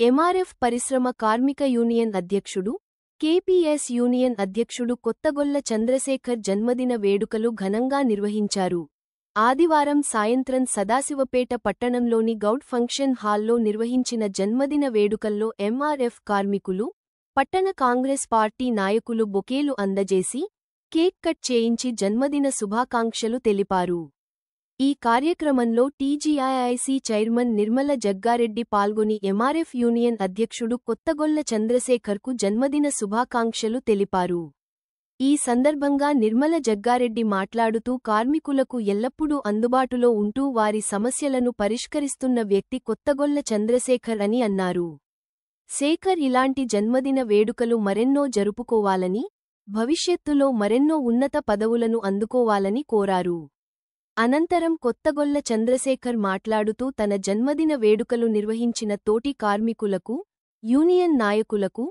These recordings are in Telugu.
ఎంఆర్ఎఫ్ పరిశ్రమ కార్మిక యూనియన్ అధ్యక్షుడు, కేపీఎస్ యూనియన్ అధ్యక్షుడు కొత్తగొల్ల చంద్రశేఖర్ జన్మదిన వేడుకలు ఘనంగా నిర్వహించారు. ఆదివారం సాయంత్రం సదాశివపేట పట్టణంలోని గౌడ్ ఫంక్షన్ హాల్లో నిర్వహించిన జన్మదిన వేడుకల్లో ఎంఆర్ఎఫ్ కార్మికులు, పట్టణ కాంగ్రెస్ పార్టీ నాయకులు బొకేలు అందజేసి, కేక్ కట్ చేయించి జన్మదిన శుభాకాంక్షలు తెలిపారు. ఈ కార్యక్రమంలో టీజీఐఐసీ చైర్మన్ నిర్మల జగ్గారెడ్డి పాల్గొని ఎంఆర్ఎఫ్ యూనియన్ అధ్యక్షుడు కొత్తగొల్ల చంద్రశేఖర్కు జన్మదిన శుభాకాంక్షలు తెలిపారు. ఈ సందర్భంగా నిర్మల జగ్గారెడ్డి మాట్లాడుతూ కార్మికులకు ఎల్లప్పుడూ అందుబాటులో ఉంటూ వారి సమస్యలను పరిష్కరిస్తున్న వ్యక్తి కొత్తగొల్ల చంద్రశేఖర్ అని అన్నారు. శేఖర్ ఇలాంటి జన్మదిన వేడుకలు మరెన్నో జరుపుకోవాలని, భవిష్యత్తులో మరెన్నో ఉన్నత పదవులను అందుకోవాలని కోరారు. అనంతరం కొత్తగొల్ల చంద్రశేఖర్ మాట్లాడుతూ తన జన్మదిన వేడుకలు నిర్వహించిన తోటి కార్మికులకు, యూనియన్ నాయకులకు,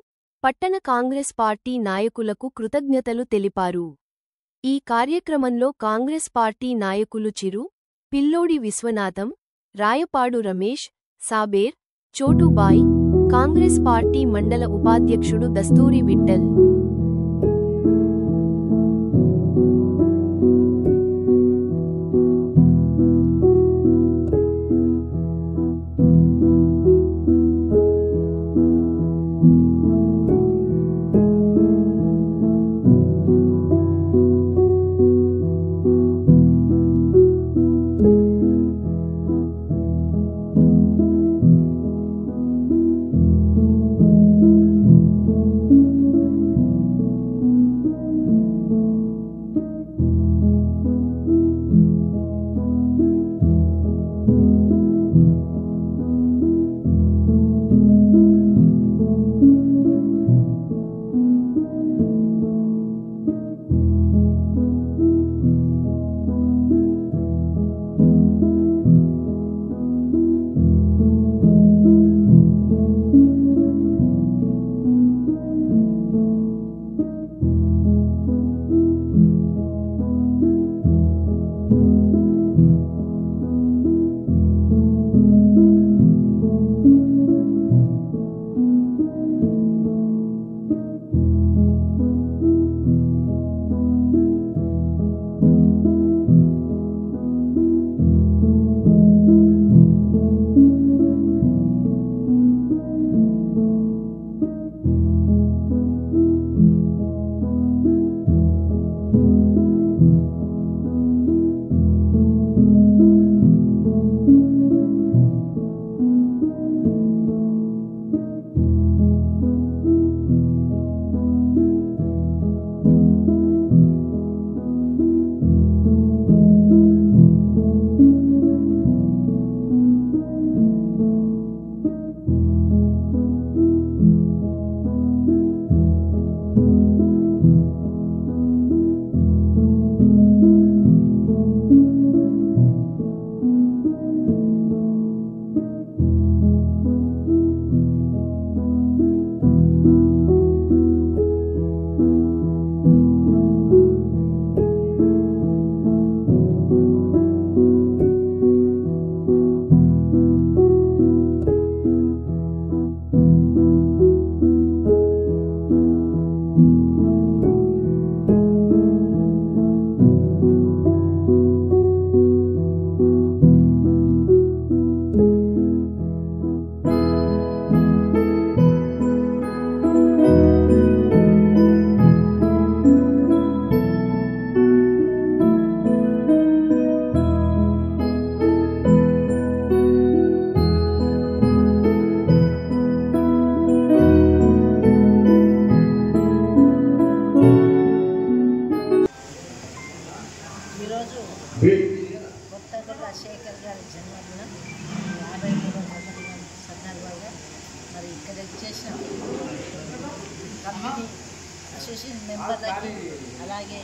పట్టణ కాంగ్రెస్ పార్టీ నాయకులకు కృతజ్ఞతలు తెలిపారు. ఈ కార్యక్రమంలో కాంగ్రెస్ పార్టీ నాయకులు చిరు, పిల్లోడి విశ్వనాథం, రాయపాడు రమేష్, సాబేర్, చోటుబాయ్, కాంగ్రెస్ పార్టీ మండల ఉపాధ్యక్షుడు దస్తూరి విఠల్, కొత్తగొల్ల శేఖర్ గారి జన్మదినం 53వ జన్మదినం సందర్భంగా మరి ఇక్కడ చేసిన కమిటీ అసోసియేషన్ మెంబర్లకి అలాగే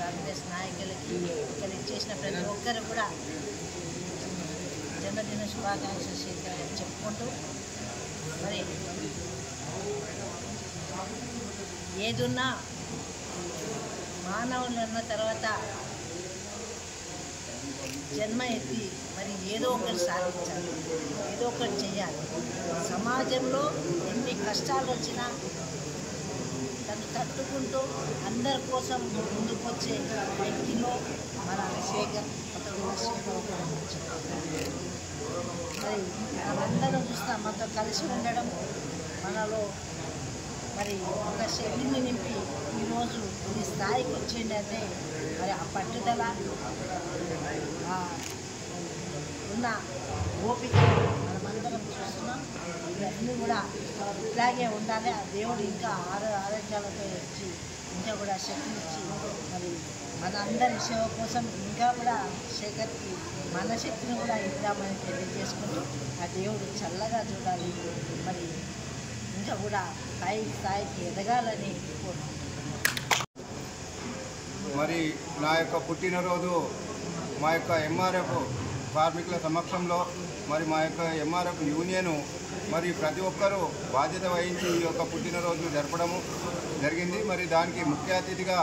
కాంగ్రెస్ నాయకులకి ఇక్కడ చేసిన ప్రతి ఒక్కరు కూడా జన్మదిన శుభాకాంక్షలు శేఖర్ గారు చెప్పుకుంటూ మరి ఏదున్నా మానవులు అన్న తర్వాత జన్మ ఎత్తి మరి మరి ఏదో ఒకటి సాధించాలి, ఏదో ఒకటి చేయాలి. సమాజంలో ఎన్ని కష్టాలు వచ్చినా తను తట్టుకుంటూ అందరి కోసం ముందుకొచ్చే వ్యక్తిలో మన శేఖర్ మరి మనందరం చూస్తాం, మనతో కలిసి ఉండడం, మనలో మరి ఒక శక్తిని నింపి ఈరోజు ఈ స్థాయికి వచ్చిందంటే మరి ఆ పట్టుదల ఉన్న ఓపిక మనమందరం చూస్తున్నాం. ఇవన్నీ కూడా ఇలాగే ఉండాలి. ఆ దేవుడు ఇంకా ఆరోగ్యాలతో వచ్చి ఇంకా కూడా శక్తినిచ్చి మరి మన అందరి సేవ కోసం ఇంకా కూడా శేఖర్కి మన శక్తిని కూడా ఇద్దామని తెలియజేసుకుంటూ ఆ దేవుడు చల్లగా చూడాలి, మరి ఇంకా కూడా స్థాయికి ఎదగాలని కోరుకుంటున్నాను. మరి నా యొక్క పుట్టినరోజు మా యొక్క ఎంఆర్ఎఫ్ కార్మికుల సమక్షంలో మరి మా యొక్క ఎంఆర్ఎఫ్ యూనియను మరి ప్రతి ఒక్కరూ బాధ్యత వహించి ఈ యొక్క పుట్టినరోజు జరపడము జరిగింది. మరి దానికి ముఖ్య అతిథిగా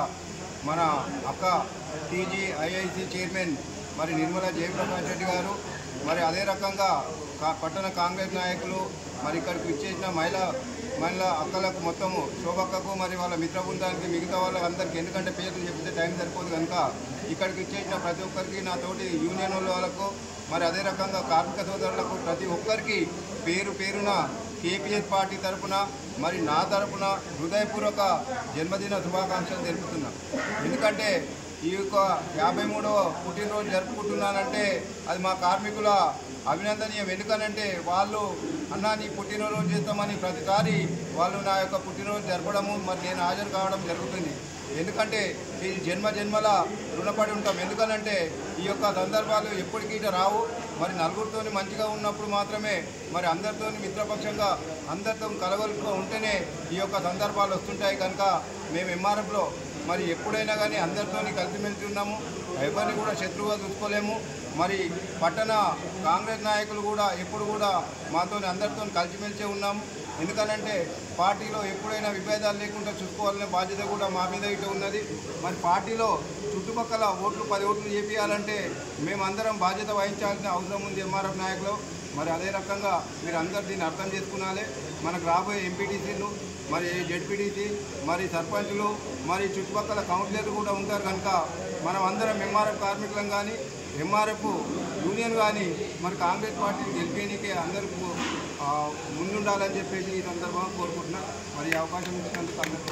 మన అక్క TGIIC చైర్మన్ మరి నిర్మలా జయప్రకాష్ రెడ్డి గారు, మరి అదే రకంగా పట్టణ కాంగ్రెస్ నాయకులు, మరి ఇక్కడికి ఇచ్చేసిన మహిళా అక్కలకు మొత్తము శోభక్కకు మరి వాళ్ళ మిత్ర బృందానికి మిగతా వాళ్ళందరికీ, ఎందుకంటే పేర్లు చెప్తే టైం సరిపోదు కనుక ఇక్కడికి ఇచ్చేసిన ప్రతి ఒక్కరికి, నా తోటి యూనియన్ వాళ్ళకు, మరి అదే రకంగా కార్మిక సోదరులకు ప్రతి ఒక్కరికి పేరున KPS పార్టీ తరఫున మరి నా తరఫున హృదయపూర్వక జన్మదిన శుభాకాంక్షలు తెలుపుతున్నా. ఎందుకంటే ఈ యొక్క 53వ పుట్టినరోజు జరుపుకుంటున్నానంటే అది మా కార్మికుల అభినందనీయం. ఎందుకనంటే వాళ్ళు అన్నా నీ పుట్టినరోజు చేస్తామని ప్రతిసారి వాళ్ళు నా యొక్క పుట్టినరోజు జరపడము మరి నేను హాజరు కావడం జరుగుతుంది. ఎందుకంటే ఈ జన్మల రుణపడి ఉంటాం. ఎందుకనంటే ఈ యొక్క సందర్భాలు ఎప్పటికీ రావు. మరి నలుగురితో మంచిగా ఉన్నప్పుడు మాత్రమే మరి అందరితో మిత్రపక్షంగా అందరితో కలగలుపుగా ఉంటేనే ఈ యొక్క సందర్భాలు వస్తుంటాయి. కనుక మేము ఎంఆర్ఎఫ్లో మరి ఎప్పుడైనా కానీ అందరితో కలిసిమెలిసి ఉన్నాము, ఎవరిని కూడా శత్రువుగా చూసుకోలేము. మరి పట్టణ కాంగ్రెస్ నాయకులు కూడా ఎప్పుడు కూడా మాతో అందరితో కలిసిమెలిసే ఉన్నాము. ఎందుకనంటే పార్టీలో ఎప్పుడైనా విభేదాలు లేకుండా చూసుకోవాలనే బాధ్యత కూడా మా మీద ఇటు ఉన్నది. మరి పార్టీలో చుట్టుపక్కల 10 ఓట్లు చేపించాలంటే మేమందరం బాధ్యత వహించాల్సిన అవసరం ఉంది ఎంఆర్ఎఫ్ నాయకులు. మరి అదే రకంగా మీరు అందరు దీన్ని అర్థం చేసుకునాలి. మనకు రాబోయే ఎంపీటీసీలు, మరి జెడ్పీటీసీ, మరి సర్పంచులు, మరి చుట్టుపక్కల కౌన్సిలర్లు కూడా ఉంటారు. కనుక మనం అందరం ఎంఆర్ఎఫ్ కార్మికులం కానీ ఎంఆర్ఎఫ్ యూనియన్ కానీ మరి కాంగ్రెస్ పార్టీని గెలిపేయడానికి అందరికీ ముందుండాలని చెప్పేసి ఈ సందర్భంగా కోరుకుంటున్నా. మరి అవకాశం ఇచ్చినందుకు అందరికీ